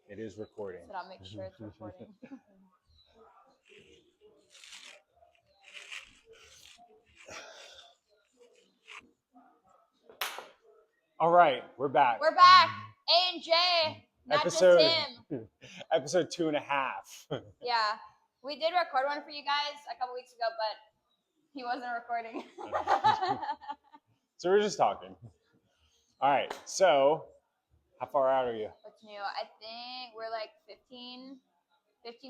It is recording. So I'll make sure it's recording. All right, we're back. We're back. A and J, not episode, just him. episode 2.5. Yeah, we did record one for you guys a couple weeks ago, but he wasn't recording. So we're just talking. All right, so how far out are you? What's new? I think we're like 15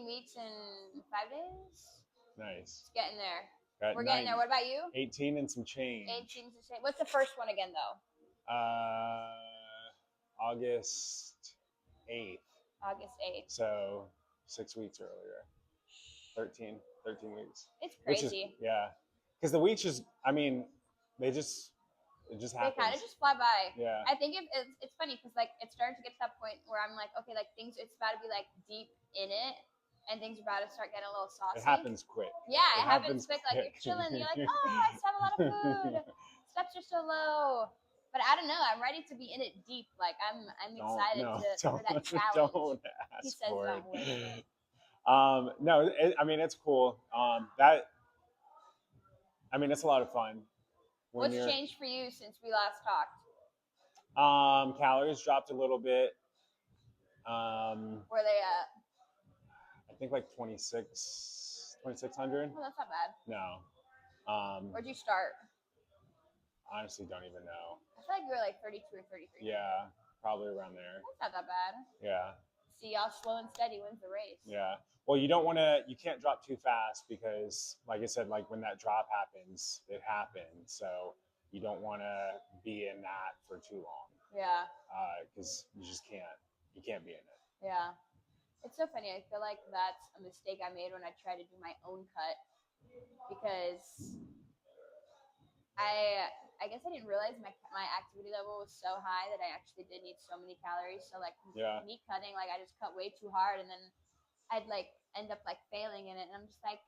weeks and 5 days. Nice. It's getting there. Got We're getting there. What about you? 18 and some change. 18 to say. What's the first one again, though? August 8th. August 8th. So 6 weeks earlier. 13 weeks. It's crazy. Yeah. Because the weeks just, I mean, it just happens. They kind of just fly by. Yeah. I think it's funny because like it's starting to get to that point where I'm like, okay, like things, it's about to be like deep in it, and things are about to start getting a little saucy. It happens quick. Yeah, it happens quick. Like you're chilling, you're like, oh, I just have a lot of food. Steps are so low. But I don't know. I'm ready to be in it deep. Like I'm excited for that challenge. Don't ask he says for don't it. wait. No, I mean it's cool. It's a lot of fun. What's changed for you since we last talked? Calories dropped a little bit. Where they at? I think like 2,600. Oh, that's not bad. No. Where'd you start? Honestly, don't even know. I feel like you were like 32 or 33. Yeah, probably around there. That's not that bad. Yeah. See, y'all slow and steady wins the race. Yeah. Well, you can't drop too fast because, like I said, like when that drop happens, it happens. So you don't want to be in that for too long. Yeah. Because you can't be in it. Yeah. It's so funny. I feel like that's a mistake I made when I tried to do my own cut because I guess I didn't realize my activity level was so high that I actually did need so many calories. So like me cutting, like I just cut way too hard, and then I'd like end up like failing in it, and I'm just like,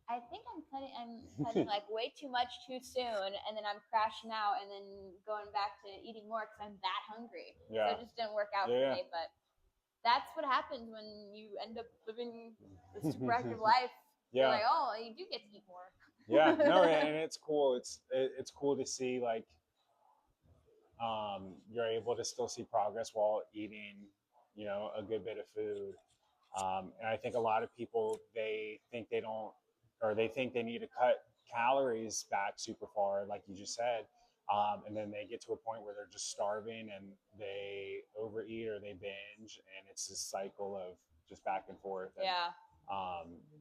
I think I'm cutting like way too much too soon, and then I'm crashing out, and then going back to eating more because I'm that hungry. Yeah. So it just didn't work out for me, but that's what happens when you end up living a super active life. Yeah. You're like, oh, you do get to eat more. Yeah, no, and it's cool. It's cool to see like you're able to still see progress while eating, a good bit of food. And I think a lot of people they think they don't, or they think they need to cut calories back super far, like you just said, and then they get to a point where they're just starving and they overeat or they binge, and it's this cycle of just back and forth. And,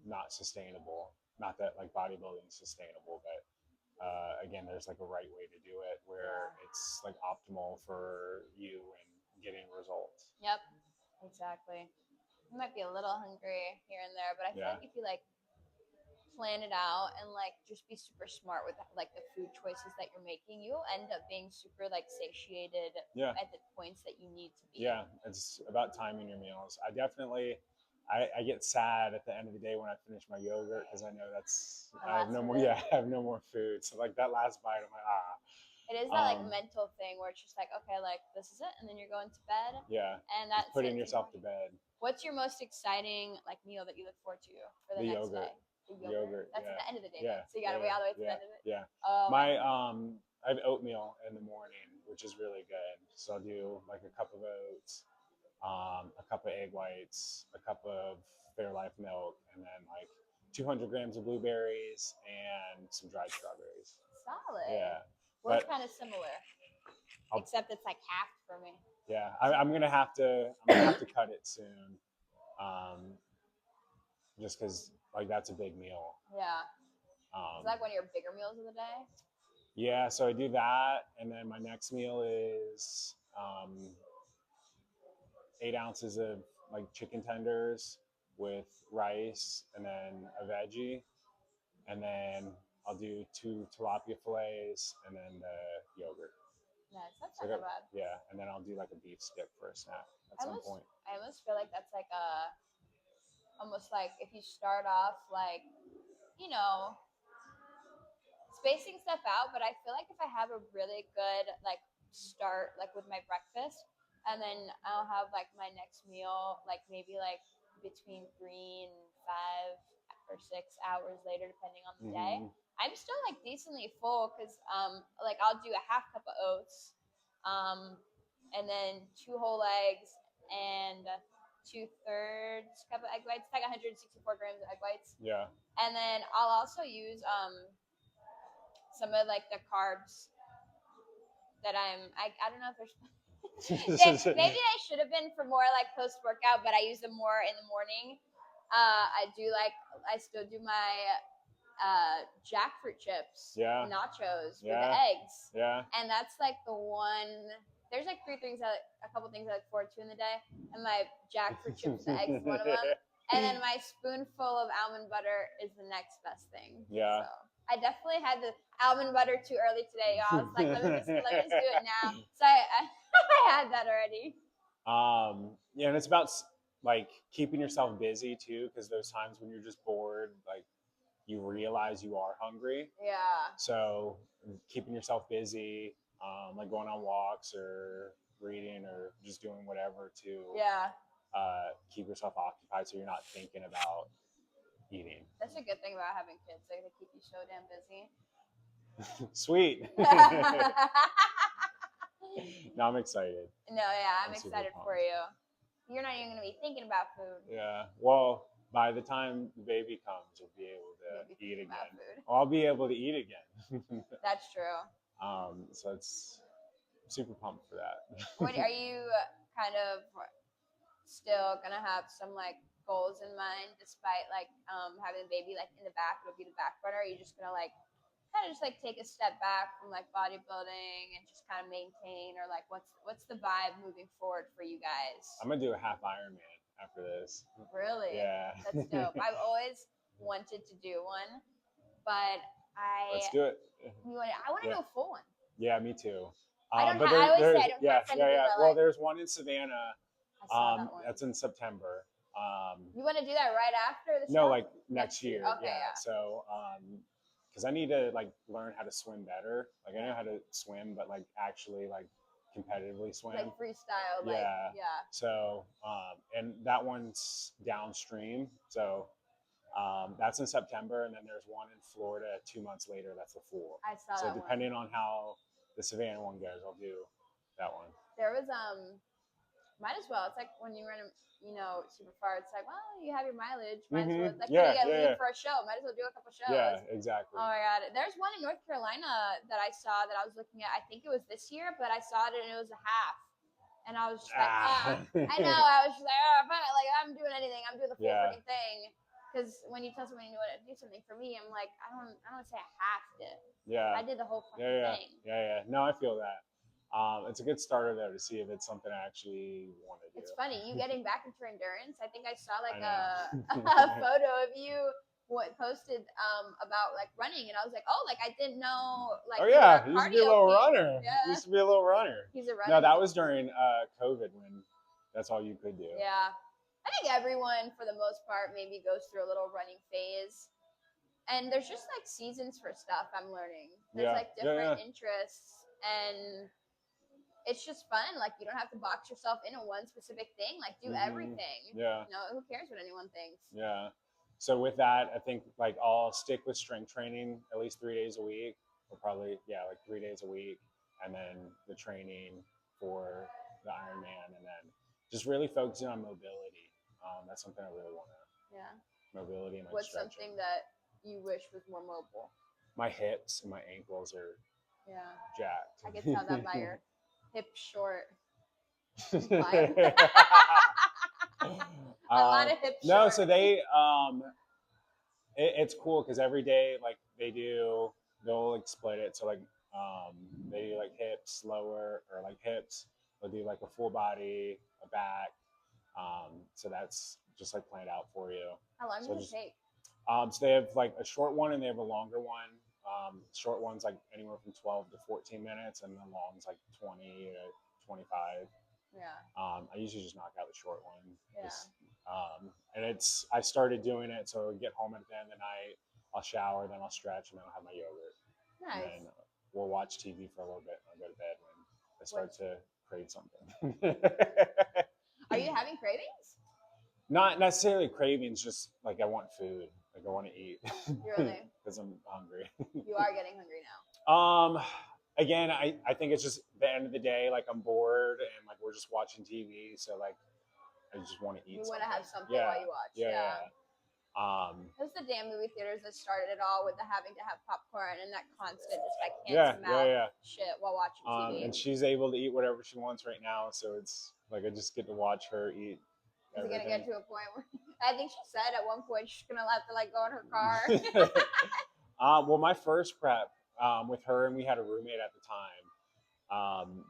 not sustainable. Not that like bodybuilding is sustainable, but again, there's like a right way to do it where it's like optimal for you and getting results. Yep, exactly. You might be a little hungry here and there, but I feel like if you like plan it out and like just be super smart with like the food choices that you're making, you'll end up being super like satiated at the points that you need to be. Yeah, it's about timing your meals. I get sad at the end of the day when I finish my yogurt because I know I have no more. Yeah, I have no more food. So like that last bite, I'm like, It is that like mental thing where it's just like, okay, like this is it, and then you're going to bed. Yeah. And that's putting yourself to bed. What's your most exciting like meal that you look forward to for the next day? The yogurt. That's at the end of the day. Yeah. So you gotta wait all the way to the end of it. Yeah. I have oatmeal in the morning, which is really good. So I'll do like a cup of oats, a cup of egg whites, a cup of Fairlife milk, and then like 200 grams of blueberries and some dried strawberries. Solid. Yeah. We're kind of similar, except it's like half for me. Yeah, I'm gonna have to cut it soon, just because like that's a big meal. Yeah. Is that like one of your bigger meals of the day? Yeah, so I do that, and then my next meal is 8 ounces of like chicken tenders with rice, and then a veggie, and then I'll do 2 tilapia fillets, and then the yogurt. Nice, that's not bad. Yeah, and then I'll do like a beef stick for a snack at some point. I almost feel like that's like almost like if you start off like, spacing stuff out, but I feel like if I have a really good like start like with my breakfast, and then I'll have like my next meal, like maybe like between 3 and 5 or 6 hours later, depending on the day. I'm still like decently full because like I'll do a half cup of oats, and then 2 whole eggs and 2/3 cup of egg whites. It's like 164 grams of egg whites. Yeah. And then I'll also use some of like the carbs that I don't know if there's maybe I should have been for more like post workout, but I use them more in the morning. I still do my jackfruit chips, nachos with the eggs. Yeah. And that's like the one. There's like a couple things I look forward to in the day, and my jackfruit chips with the eggs is one of them. And then my spoonful of almond butter is the next best thing. Yeah. So I definitely had the almond butter too early today. I was like, let me just do it now. So I had that already. Yeah, and it's about like keeping yourself busy too, because those times when you're just bored, like you realize you are hungry. Yeah. So keeping yourself busy, like going on walks or reading or just doing whatever to keep yourself occupied, so you're not thinking about eating. That's a good thing about having kids. They keep you so damn busy. Sweet. No, I'm excited. No, yeah, I'm excited for you. You're not even going to be thinking about food. Yeah. Well, by the time the baby comes, you'll be able to eat again. I'll be able to eat again. That's true. So it's super pumped for that. What are you kind of still gonna have some like goals in mind, despite like having a baby like in the back? It'll be the back burner. Or are you just gonna like kind of just like take a step back from like bodybuilding and just kind of maintain, or like what's the vibe moving forward for you guys? I'm gonna do a half Ironman after this. Really? Yeah. That's dope. I've always wanted to do one, but Let's do it. I want to do a full one. Yeah, me too. I always say I don't have anything in my Well, life. There's one in Savannah. I saw that one. That's in September. You want to do that right after the show? No, like next year. Okay, yeah. So, because I need to like learn how to swim better. Like I know how to swim, but like actually like competitively swim. Like freestyle. Yeah. Yeah. So, and that one's downstream. So, that's in September, and then there's one in Florida 2 months later. That's the full. I saw so that depending one. on how the Savannah one goes, I'll do that one. There was might as well. It's like when you run super far. It's like, well, you have your mileage. Might as well. It's like when you leave for a show. Might as well do a couple shows. Yeah, exactly. Oh my god, there's one in North Carolina that I saw that I was looking at. I think it was this year, but I saw it and it was a half. And I was just like, I know. I was just like, like I'm doing anything. I'm doing the full freaking thing. Because when you tell someone you want to do something for me, I'm like, I don't say I halved it. Yeah. I did the whole fucking thing. Yeah. No, I feel that. It's a good starter though to see if it's something I actually want to do. It's funny, you getting back into endurance. I think I saw like a photo of you posted about like running, and I was like, oh, like I didn't know like. Oh yeah, he used to be a little runner. Yeah. He used to be a little runner. He's a runner. No, that was during COVID when that's all you could do. Yeah. I think everyone, for the most part, maybe goes through a little running phase. And there's just like seasons for stuff I'm learning. There's like different interests, and it's just fun. Like you don't have to box yourself into one specific thing. Like do everything. Yeah. Who cares what anyone thinks? Yeah. So with that, I think like I'll stick with strength training at least 3 days a week, or probably like 3 days a week, and then the training for the Ironman, and then just really focusing on mobility. That's something I really want to. Yeah. Mobility and What's something that you wish was more mobile? My hips and my ankles are jacked. I can tell that by your hip short. A lot of hip short. No, so they it's cool because every day like they'll like split it. So like they do like hips, lower, or like hips. They'll do like a full body, a back. So that's just like planned out for you. How long does it take? So they have like a short one and they have a longer one. Short one's like anywhere from 12 to 14 minutes, and the long's like 20 to 25. Yeah. I usually just knock out the short one. Yeah. And I started doing it, so I get home at the end of the night, I'll shower, then I'll stretch, and then I'll have my yogurt. Nice. And then we'll watch TV for a little bit, and I'll go to bed when I start to crave something. Are you having cravings? Not necessarily cravings, just like I want food. Like I want to eat. Really? Because I'm hungry. You are getting hungry now. Again, I think it's just the end of the day, like I'm bored and like we're just watching TV. So like I just want to eat You something. want to have something Yeah. while you watch. Yeah. It was the damn movie theaters that started it all with the having to have popcorn and that constant just like Yeah, hand to mouth yeah. shit while watching TV. And she's able to eat whatever she wants right now, so it's like I just get to watch her eat Is it everything. gonna get to a point where I think she said at one point she's gonna have to like go in her car? Well, my first prep with her, and we had a roommate at the time.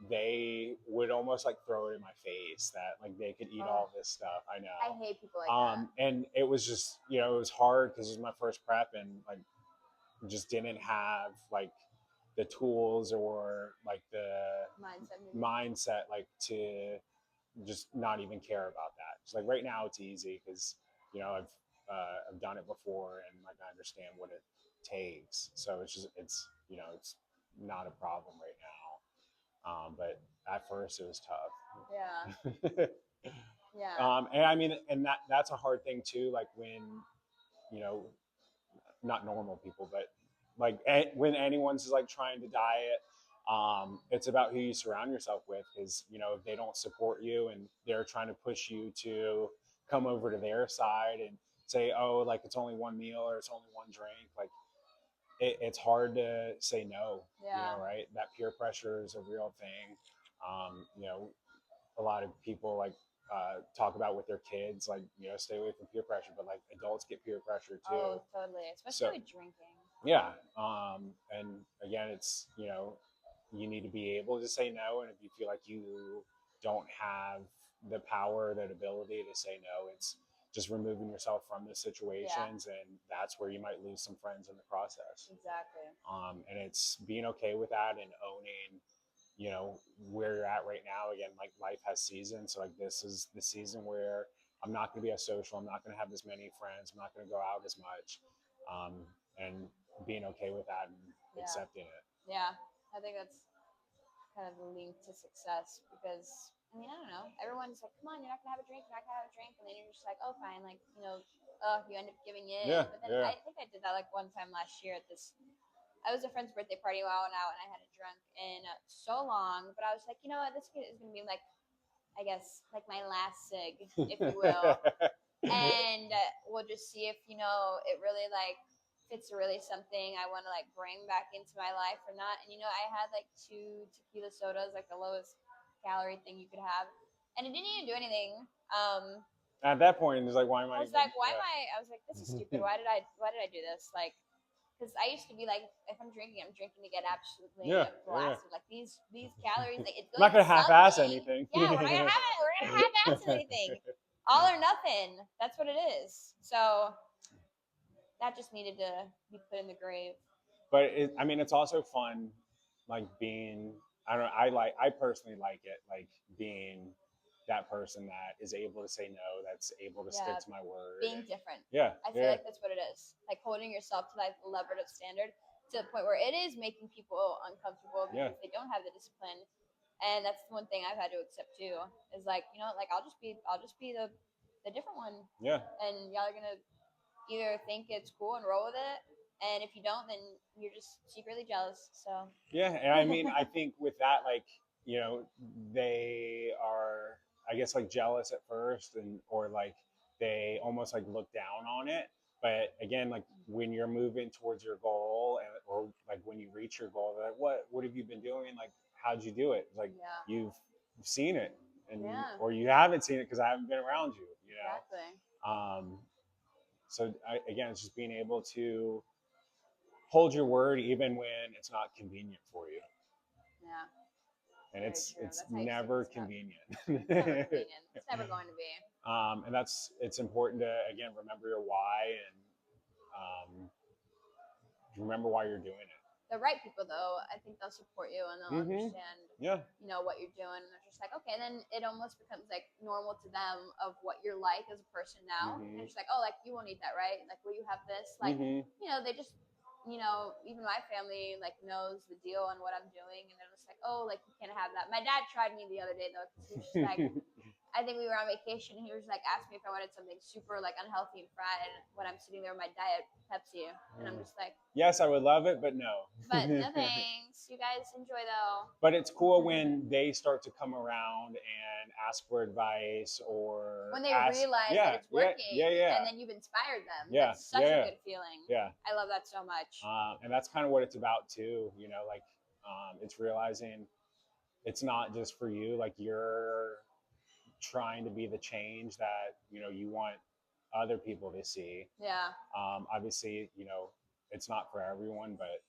They would almost like throw it in my face that like they could eat all this stuff. I know. I hate people like that. And it was just, you know, it was hard because it was my first prep and like just didn't have like the tools or like the mindset like to just not even care about that. It's like right now it's easy because, you know, I've done it before and like I understand what it takes. So it's you know, it's not a problem right now. But at first it was tough. Yeah. Yeah. And I mean, and that's a hard thing too. Like when, you know, not normal people, but like when anyone's like trying to diet, it's about who you surround yourself with. Because, you know, if they don't support you and they're trying to push you to come over to their side and say, oh, like it's only one meal or it's only one drink, like it's hard to say no. Yeah. You know, right? That peer pressure is a real thing. You know, a lot of people like talk about with their kids, like, you know, stay away from peer pressure, but like adults get peer pressure too. Oh, totally. Especially with drinking. Yeah. And again, it's, you know, you need to be able to say no. And if you feel like you don't have the power, that ability to say no, it's just removing yourself from the situations. And that's where you might lose some friends in the process. Exactly. And it's being okay with that and owning, you know, where you're at right now. Again, like life has seasons. So like this is the season where I'm not going to be as social. I'm not going to have as many friends. I'm not going to go out as much. And being okay with that and accepting it. Yeah. I think that's kind of the link to success because, I mean, I don't know. Everyone's like, come on, you're not going to have a drink. You're not going to have a drink. And then you're just like, oh, fine. Like, you know, you end up giving in. Yeah, but then I think I did that like one time last year at this. I was a friend's birthday party while I went out and I hadn't drunk in so long, but I was like, you know what, this is going to be like, I guess, like my last cig, if you will. And we'll just see if, you know, it really like, if it's really something I want to like bring back into my life or not. And, you know, I had like 2 tequila sodas, like the lowest calorie thing you could have. And it didn't even do anything. At that point, it's like, why am I? I was like, I was like, this is stupid. Why did I do this? Like, because I used to be like, if I'm drinking to get absolutely blasted. Like these calories, like it's I'm not gonna half-ass anything. Yeah, we're not gonna have it. We're gonna half-ass anything. All or nothing. That's what it is. So that just needed to be put in the grave. But I mean, it's also fun, like being. I don't know. I personally like it, like being that person that is able to say no, that's able to stick to my word. Being different. Yeah. I feel like that's what it is. Like holding yourself to that level of standard to the point where it is making people uncomfortable because they don't have the discipline. And that's one thing I've had to accept too. Is like, you know, like I'll just be the different one. Yeah. And y'all are gonna either think it's cool and roll with it. And if you don't, then you're just secretly jealous. So yeah, and I mean, I think with that, like, you know, they are, I guess, like jealous at first, and or like they almost like look down on it. But again, like when you're moving towards your goal, or like when you reach your goal, they're like, what have you been doing? Like, how'd you do it? Like, you've seen it, and or you haven't seen it because I haven't been around you. You know. Exactly. So again, it's just being able to hold your word even when it's not convenient for you. Yeah. And it's never convenient. It's never convenient. It's never going to be. And it's important to, again, remember your why and remember why you're doing it. The right people, though, I think they'll support you and they'll understand, you know, what you're doing. And they're just like, okay, then it almost becomes like normal to them of what you're like as a person now. And it's just like, oh, like you won't eat that, right? Like, will you have this? Like, you know, they just you know, even my family like knows the deal on what I'm doing, and they're just like, oh, like you can't have that. My dad tried me the other day though, because he was just like, I think we were on vacation, and he was like, asked me if I wanted something super like unhealthy and fried, and when I'm sitting there with my diet Pepsi, and I'm just like, yes, I would love it, but no. but no thanks. You guys enjoy though. But it's cool when they start to come around and ask for advice or When they ask, realize yeah, that it's working, yeah, and then you've inspired them. Yeah, That's such yeah, a good feeling. yeah. I love that so much. And that's kind of what it's about too. You know, like it's realizing it's not just for you. Like you're trying to be the change that you want other people to see. Yeah. Obviously, it's not for everyone, but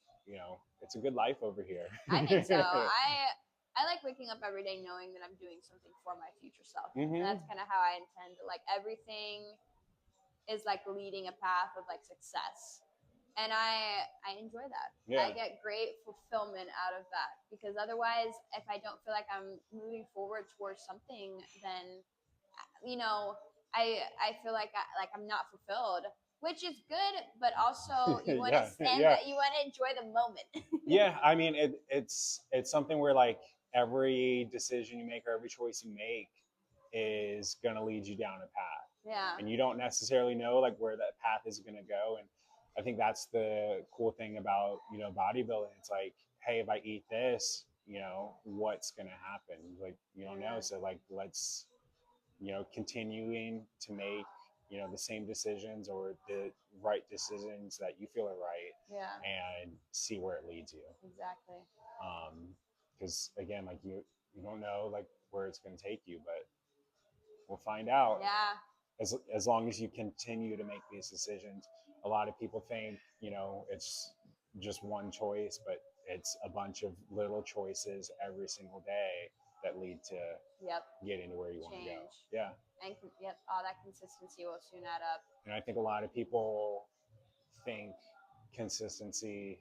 it's a good life over here. I think so. I like waking up every day knowing that I'm doing something for my future self. Mhm. And that's kind of how I intend. Like everything is like leading a path of like success. And I enjoy that. Yeah. I get great fulfillment out of that, because otherwise, if I don't feel like I'm moving forward towards something, then I feel like I'm not fulfilled, which is good, but also you want to Yeah, stand yeah. that you want to enjoy the moment. Yeah, I mean it's something where like every decision you make or every choice you make is going to lead you down a path, Yeah. and you don't necessarily know like where that path is going to go. And I think that's the cool thing about bodybuilding. It's like, hey, if I eat this, what's going to happen? Like you don't know. So like let's continuing to make the same decisions or the right decisions that you feel are right, Yeah. and see where it leads you. Exactly. Because again, like you don't know like where it's going to take you, but we'll find out. Yeah. As long as you continue to make these decisions. A lot of people think it's just one choice, but it's a bunch of little choices every single day that lead to getting to where you want to go. Yeah. And all that consistency will soon add up. And I think a lot of people think consistency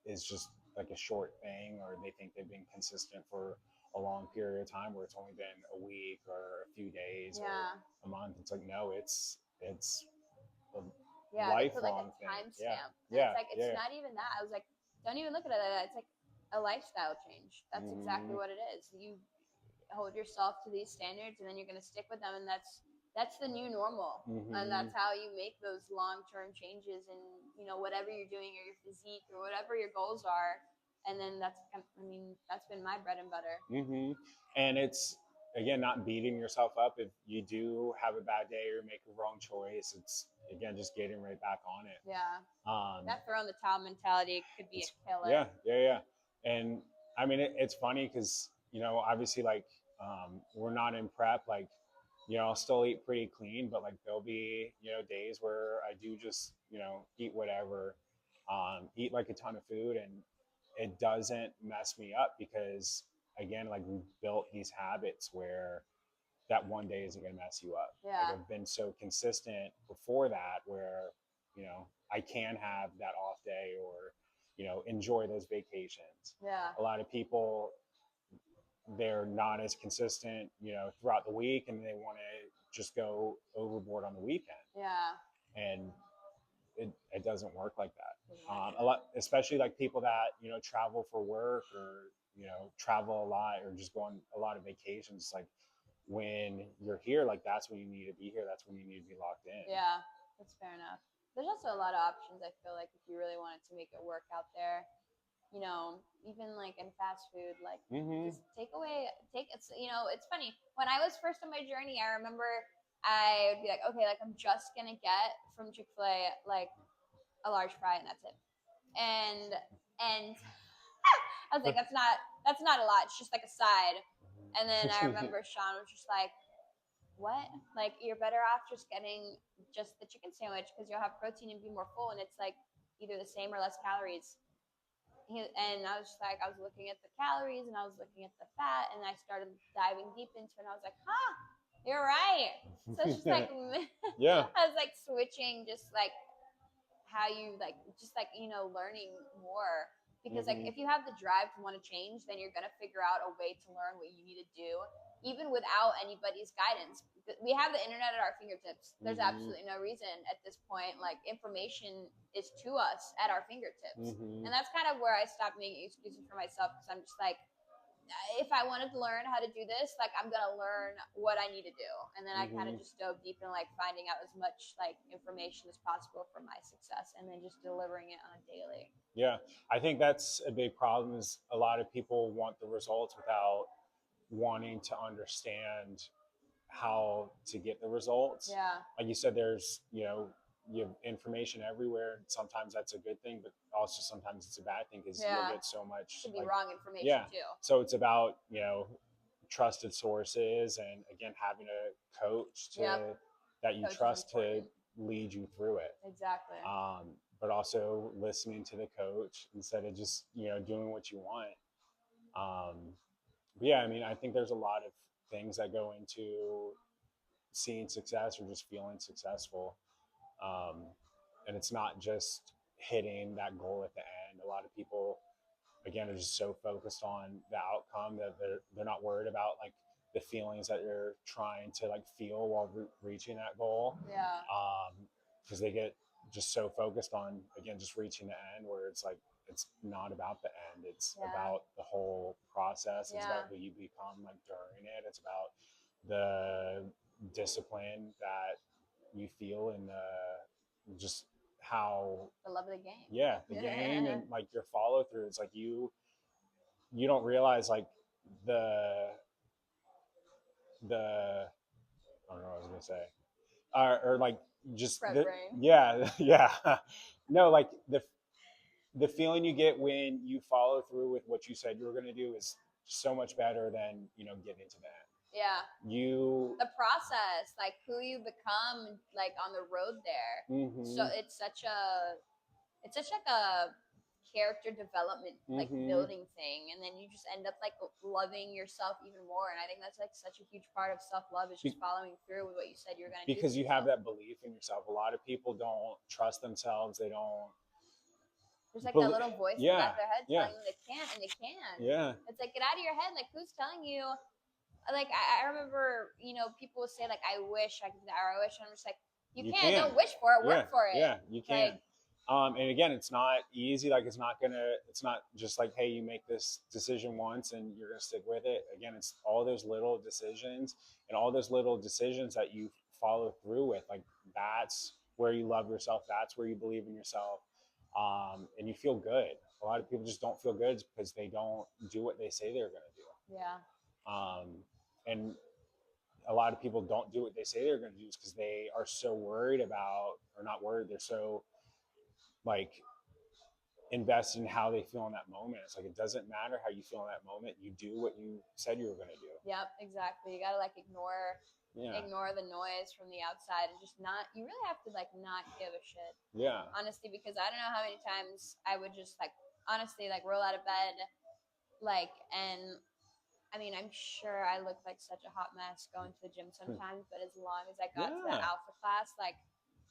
is just like a short thing, or they think they've been consistent for a long period of time where it's only been a week or a few days or a month. It's like, no, it's a they put like a lifelong thing. timestamp. Yeah. It's not even that. I was like, don't even look at it like that. It's like a lifestyle change. That's exactly what it is. You hold yourself to these standards, and then you're going to stick with them, and that's the new normal. And that's how you make those long-term changes in whatever you're doing, or your physique, or whatever your goals are. And then that's been my bread and butter. And it's, again, not beating yourself up if you do have a bad day or make a wrong choice. It's, again, just getting right back on it. That throw in the towel mentality could be a killer. Yeah. And I mean, it's funny because obviously, like, we're not in prep. Like, I'll still eat pretty clean, but like there'll be days where I do just eat whatever, eat like a ton of food, and it doesn't mess me up because, again, like we've built these habits where that one day isn't going to mess you up. Yeah. Like I've been so consistent before that where I can have that off day or enjoy those vacations. Yeah. A lot of people, they're not as consistent throughout the week, and they want to just go overboard on the weekend. Yeah. And it doesn't work like that. A lot, especially like people that travel for work or travel a lot or just go on a lot of vacations. Like when you're here, like that's when you need to be here. That's when you need to be locked in. Yeah, that's fair enough. There's also a lot of options. I feel like if you really wanted to make it work out there, even like in fast food, like just it's funny. When I was first on my journey, I remember I would be like, okay, like I'm just gonna get from Chick-fil-A like a large fry and that's it. And I was like, that's not a lot. It's just like a side. And then I remember Sean was just like, what? Like you're better off just getting just the chicken sandwich because you'll have protein and be more full, and it's like either the same or less calories. And I was just like, I was looking at the calories and I was looking at the fat, and I started diving deep into it, and I was like, huh, you're right. So it's just like, yeah. I was like switching just like how you like, just like, learning more. Because like if you have the drive to want to change, then you're going to figure out a way to learn what you need to do even without anybody's guidance. We have the internet at our fingertips. There's Mhm. absolutely no reason at this point. Like, information is to us at our fingertips. Mhm. And that's kind of where I stopped making excuses for myself, because I'm just like, if I wanted to learn how to do this, like, I'm gonna learn what I need to do. And then I kind of Mhm. just dove deep in like finding out as much like information as possible for my success, and then just delivering it on a daily. Yeah, I think that's a big problem. Is a lot of people want the results without wanting to understand how to get the results. Yeah. Like you said, there's, you have information everywhere, and sometimes that's a good thing, but also sometimes it's a bad thing because you'll Yeah. get so much Could be like, wrong information yeah. too. So it's about, trusted sources, and again, having a coach that you Coach is trust to important. lead you through it. Exactly. But also listening to the coach instead of just, doing what you want. But yeah, I mean, I think there's a lot of things that go into seeing success or just feeling successful. Um, and it's not just hitting that goal at the end. A lot of people, again, are just so focused on the outcome that they're not worried about like the feelings that they're trying to like feel while reaching that goal. Yeah. Because they get just so focused on, again, just reaching the end, where it's like it's not about the end. It's about the whole process. It's about who you become like during it. It's about the discipline that you feel, and just how the love of the game. Yeah, the game, and like your follow through. It's like you don't realize like the I don't know what I was gonna say, or like just Prep the, brain. yeah yeah no, like the feeling you get when you follow through with what you said you were gonna do is so much better than getting to that. Yeah. The process, like who you become, like on the road there. Mm-hmm. So it's such like a character development, like building thing, and then you just end up like loving yourself even more. And I think that's like such a huge part of self-love, is just following through with what you said you were going to do. Because you have that belief in yourself. A lot of people don't trust themselves. They don't. There's like that little voice in the back of their head telling them they can't, and they can. Yeah. It's like, get out of your head. Like, who's telling you? Like, I remember, people would say like, I wish I could do that, or I wish. And I'm just like, you can't. Don't wish for it. Work for it. Yeah, you can. Like, and again, it's not easy. Like, it's not just like, hey, you make this decision once and you're gonna stick with it. Again, it's all those little decisions, and all those little decisions that you follow through with. Like, that's where you love yourself. That's where you believe in yourself, and you feel good. A lot of people just don't feel good because they don't do what they say they're gonna do. Yeah. And a lot of people don't do what they say they're going to do because they are so worried about, or not worried, they're so like invested in how they feel in that moment. It's like, it doesn't matter how you feel in that moment. You do what you said you were going to do. Yep, exactly. You got to like ignore the noise from the outside, and just you really have to like not give a shit. Yeah. Honestly, because I don't know how many times I would just like, honestly, like roll out of bed, like, and I mean, I'm sure I look like such a hot mess going to the gym sometimes, but as long as I got to that alpha class, like,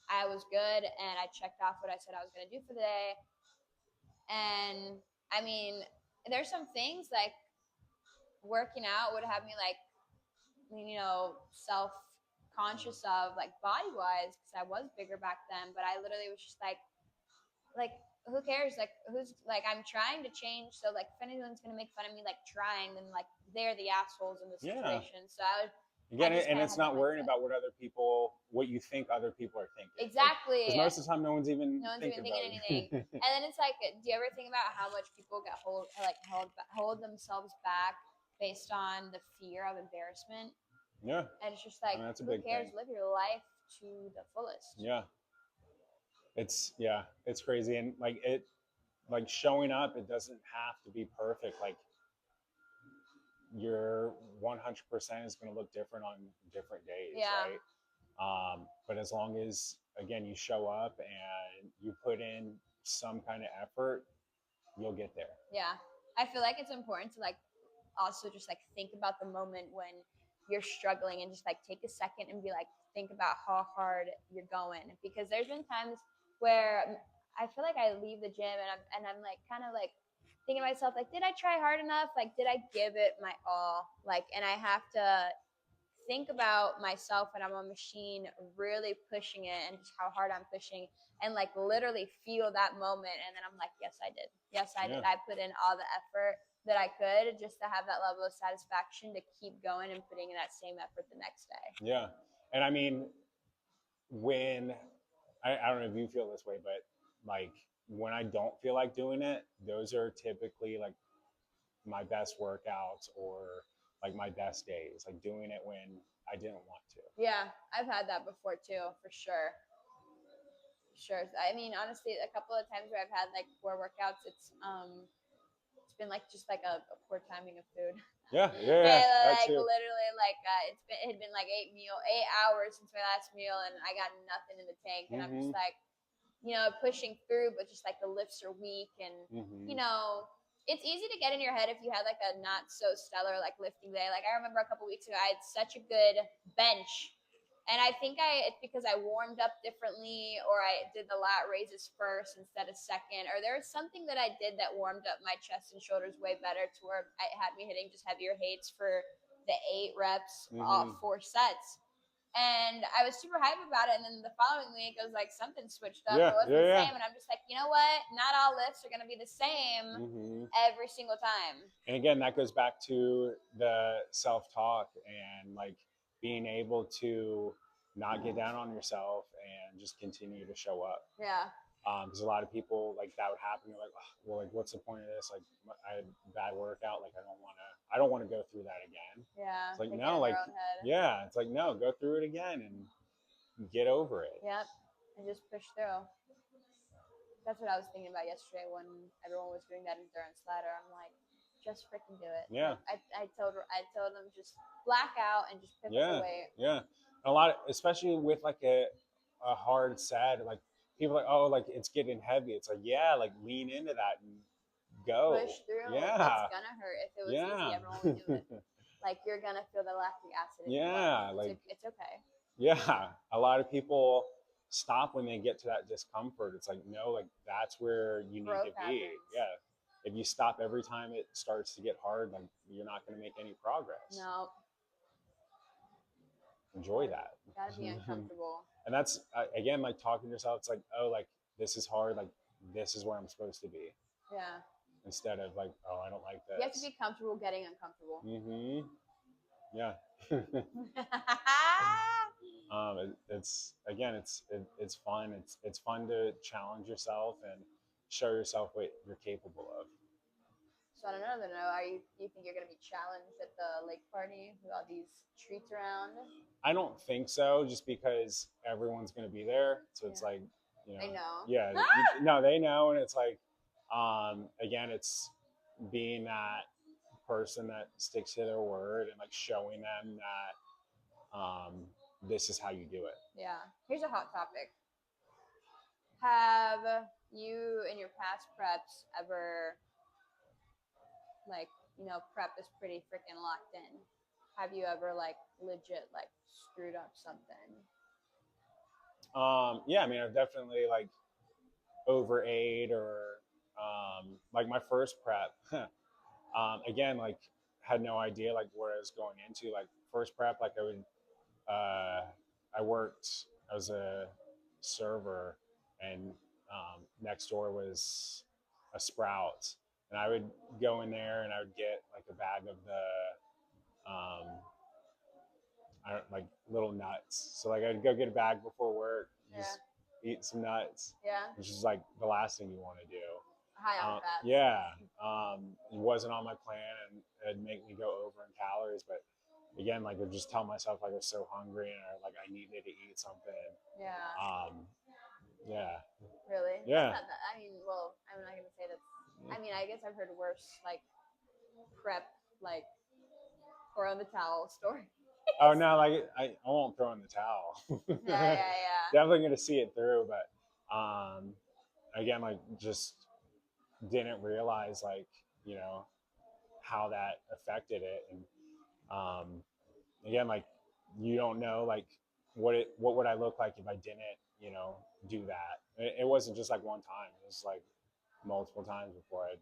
I was good, and I checked off what I said I was going to do for the day. And I mean, there's some things like working out would have me like, self-conscious of, like, body-wise, because I was bigger back then, but I literally was just like, who cares? Like, I'm trying to change. So, like, if anyone's going to make fun of me, like, trying, then, like, they're the assholes in the situation. So, Again, and it's not worrying about what you think other people are thinking. Exactly. Because most of the time, no one's even thinking anything. And then it's like, do you ever think about how much people hold themselves back based on the fear of embarrassment? Yeah. And it's just like, that's a who big cares? thing. Live your life to the fullest. Yeah. It's crazy. And like showing up, it doesn't have to be perfect. Like, your 100% is going to look different on different days, right? But as long as, again, you show up and you put in some kind of effort, you'll get there. Yeah. I feel like it's important to like also just like think about the moment when you're struggling, and just like take a second and be like, think about how hard you're going. Because there's been times where I feel like I leave the gym and I'm like kind of like thinking to myself, like, did I try hard enough? Like, did I give it my all? Like, and I have to think about myself when I'm on machine, really pushing it and just how hard I'm pushing, and like literally feel that moment. And then I'm like, yes, I did. Yes, I did. I put in all the effort that I could just to have that level of satisfaction to keep going and putting in that same effort the next day. Yeah. And I mean, when I don't know if you feel this way, but like when I don't feel like doing it, those are typically like my best workouts or like my best days, like doing it when I didn't want to. Yeah, I've had that before too, for sure. Sure. I mean, honestly, a couple of times where I've had like poor workouts, it's been like just like a poor timing of food. Yeah, like literally, like it had been like 8 hours since my last meal, and I got nothing in the tank, and I'm just like, pushing through, but just like the lifts are weak, and it's easy to get in your head if you had like a not so stellar like lifting day. Like I remember a couple weeks ago, I had such a good bench. And I think it's because I warmed up differently, or I did the lat raises first instead of second, or there was something that I did that warmed up my chest and shoulders way better to where it had me hitting just heavier heights for the 8 reps off 4 sets. And I was super hyped about it. And then the following week, I was like, something switched up. It wasn't the same. And I'm just like, you know what? Not all lifts are going to be the same every single time. And again, that goes back to the self-talk and like being able to not get down on yourself and just continue to show up. Yeah. Because a lot of people, like, that would happen. They're like, oh, well, like, what's the point of this? Like, I had a bad workout. Like, I don't want to go through that again. Yeah. It's like, no, like, yeah, it's like, no, go through it again and get over it. Yep. And just push through. That's what I was thinking about yesterday when everyone was doing that endurance ladder. I'm like, just freaking do it. Yeah. Like, I told them just black out and just pick up the weight. Yeah. A lot, especially with like a hard set, like people are like, oh, like it's getting heavy. It's like, yeah, like lean into that and go. Push through. Yeah. It's gonna hurt. If it was easy, everyone would do it. Like you're gonna feel the lactic acid. It's okay. Yeah. A lot of people stop when they get to that discomfort. It's like, no, like that's where you need to be. Yeah. If you stop every time it starts to get hard, like you're not going to make any progress. No. Enjoy that. You gotta be uncomfortable. And that's again, like talking to yourself. It's like, oh, like this is hard. Like this is where I'm supposed to be. Yeah. Instead of like, oh, I don't like this. You have to be comfortable getting uncomfortable. Yeah. It's fun. It's fun to challenge yourself and show yourself what you're capable of. So I don't know. Do you think you're gonna be challenged at the lake party with all these treats around? I don't think so, just because everyone's gonna be there. So it's like, they know. Yeah. No, they know, and it's like, again, it's being that person that sticks to their word and like showing them that this is how you do it. Yeah. Here's a hot topic. Have you in your past preps ever prep is pretty freaking locked in? Have you ever like legit like screwed up something? Yeah, I mean, I've definitely like overate or like my first prep again, like had no idea like what I was going into. Like first prep, like I was a server, and next door was a Sprouts, and I would go in there and I would get like a bag of the like little nuts. So like I'd go get a bag before work, just eat some nuts. Yeah. Which is like the last thing you want to do. High on fat. Yeah. It wasn't on my plan, and it'd make me go over in calories, but again, like I would just tell myself like I was so hungry and I needed to eat something. Yeah. Yeah. Really? Yeah. I'm not gonna say that. I mean, I guess I've heard worse like prep, like throw in the towel story. Oh no, like I won't throw in the towel. Yeah. Definitely gonna see it through, but again, like just didn't realize like how that affected it, and again, like you don't know like what would I look like if I didn't do that. It wasn't just like one time. It was like multiple times before I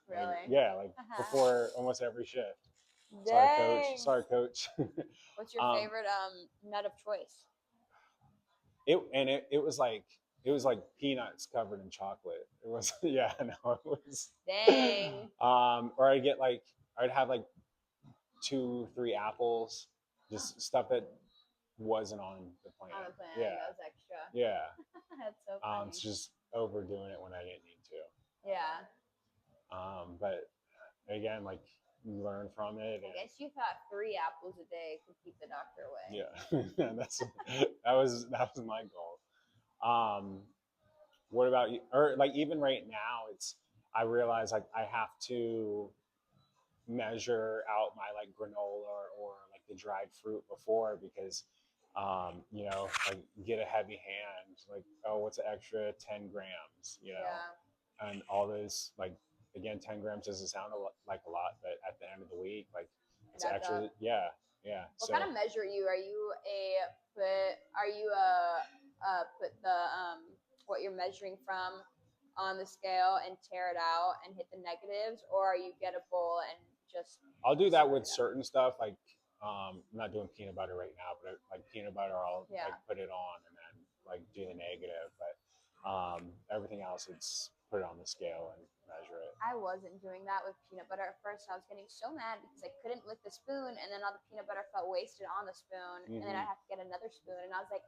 Really? Yeah, like before almost every shift. Dang. Sorry, coach. What's your favorite nut of choice? It was like peanuts covered in chocolate. It was yeah, no, it was. Dang. Or I'd have like 2, 3 apples, just stuff that wasn't on the plan. On the plan, Yeah, that was extra. yeah. That's so funny. It's just overdoing it when I didn't need to. Yeah. But again, like you learn from it. I guess you thought 3 apples a day could keep the doctor away. Yeah, that was my goal. What about you? Or like even right now, I realize like I have to measure out my like granola or like the dried fruit before because like get a heavy hand, like, oh, what's an extra 10 grams, Yeah. and all those, like, again, 10 grams doesn't sound like a lot, but at the end of the week, like it's That's actually, up. yeah. What kind of measure are you? Are you put the what you're measuring from on the scale and tear it out and hit the negatives, or are you get a bowl and just? I'll do that with certain stuff, like I'm not doing peanut butter right now, but like peanut butter, I'll like put it on and then like do the negative. But everything else, it's put it on the scale and measure it. I wasn't doing that with peanut butter at first. I was getting so mad because I couldn't lick the spoon, and then all the peanut butter felt wasted on the spoon, and then I'd have to get another spoon, and I was like,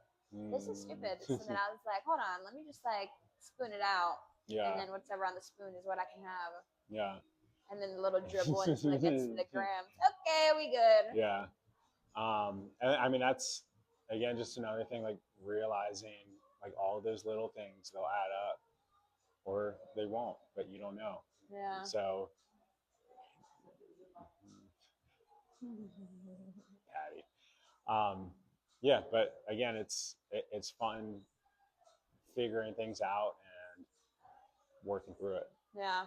this is stupid. So then I was like, hold on, let me just like spoon it out, and then whatever on the spoon is what I can have. Yeah. And then the little dribble until it gets to the grams. Okay, we good. Yeah. And I mean, that's, again, just another thing, like realizing like all those little things, they'll add up or they won't, but you don't know. Yeah. So, Patty. Yeah, but again, it's fun figuring things out and working through it. Yeah.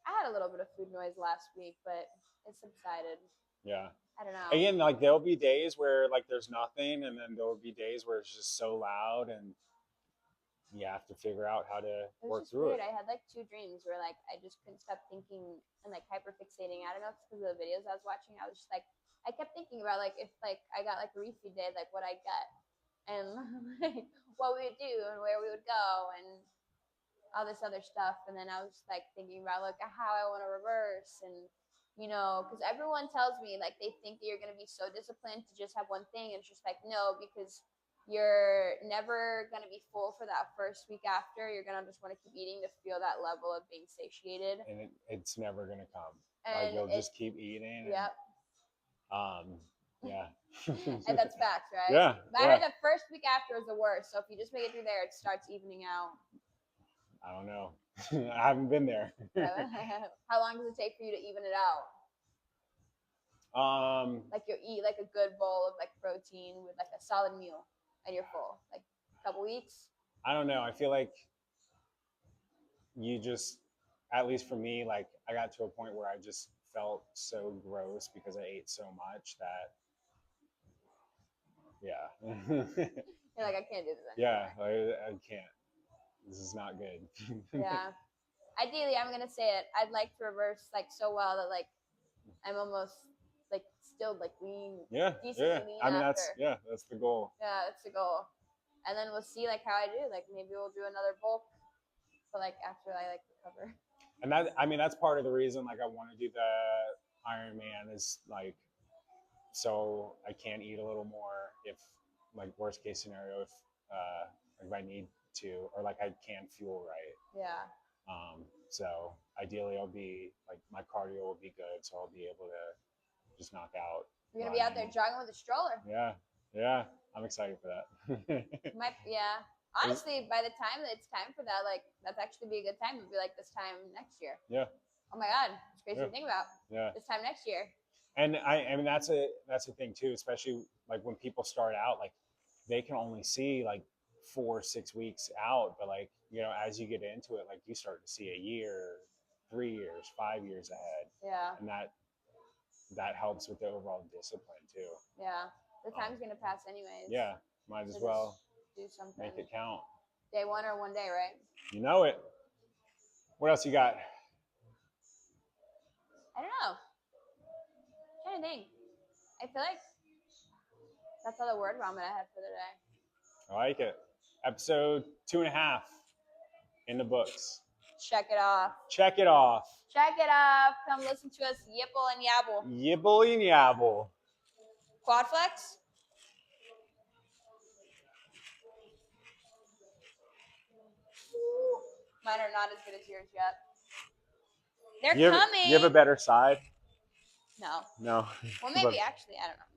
I had a little bit of food noise last week, but it subsided. Yeah. I don't know. Again, like there'll be days where like there's nothing, and then there'll be days where it's just so loud, and you have to figure out how to work through it. I had like 2 dreams where like I just couldn't stop thinking and like hyperfixating. I don't know if it's because of the videos I was watching. I was just like, I kept thinking about like if like I got like a refeed day, like what I'd get and like what we would do and where we would go and all this other stuff. And then I was like thinking about like how I want to reverse and because everyone tells me like they think that you're going to be so disciplined to just have one thing, and it's just like no, because you're never going to be full for that first week after. You're going to just want to keep eating to feel that level of being satiated, and it's never going to come. And like you'll just keep eating. Yep. Yeah. And that's facts, right? Yeah. But I heard the first week after is the worst. So if you just make it through there, it starts evening out. I don't know. I haven't been there. How long does it take for you to even it out? Like you eat like a good bowl of like protein with like a solid meal and you're full. Like a couple weeks? I don't know. I feel like you just, at least for me, like I got to a point where I just felt so gross because I ate so much that, yeah. You're like, I can't do this anymore. Yeah, I can't. This is not good. Yeah. Ideally, I'm gonna say it. I'd like to reverse like so well that like I'm almost like still like lean. Yeah. Decently lean. I mean, after. that's the goal. Yeah, that's the goal. And then we'll see like how I do. Like maybe we'll do another bulk, but like after I like recover. And that's part of the reason like I want to do the Ironman is like so I can eat a little more if like worst case scenario if I need to, or like I can fuel right. Yeah. So ideally I'll be like my cardio will be good, so I'll be able to just knock out. You're gonna be out there jogging with a stroller. Yeah, I'm excited for that. Yeah. Honestly, by the time that it's time for that, like that's actually be a good time. It'll be like this time next year. Yeah. Oh my God, it's crazy to think about. Yeah. This time next year. And I mean that's a thing too, especially like when people start out, like they can only see like 4-6 weeks out, but like as you get into it, like you start to see a year, 3 years, 5 years ahead. Yeah. And that helps with the overall discipline too. Yeah, the time's gonna pass anyways. Yeah, might as well do something. make it count. Day one or one day, right? You know it. What else you got? I don't know. I'm trying to think. I feel like that's all the word vomit I had for the day. I like it. Episode 2.5 in the books. Check it off. Check it off. Check it off. Come listen to us yipple and yabble. Yibble and yabble. Quad flex? Mine are not as good as yours yet. They're coming. You have a better side? No. No. Well, maybe actually. I don't know.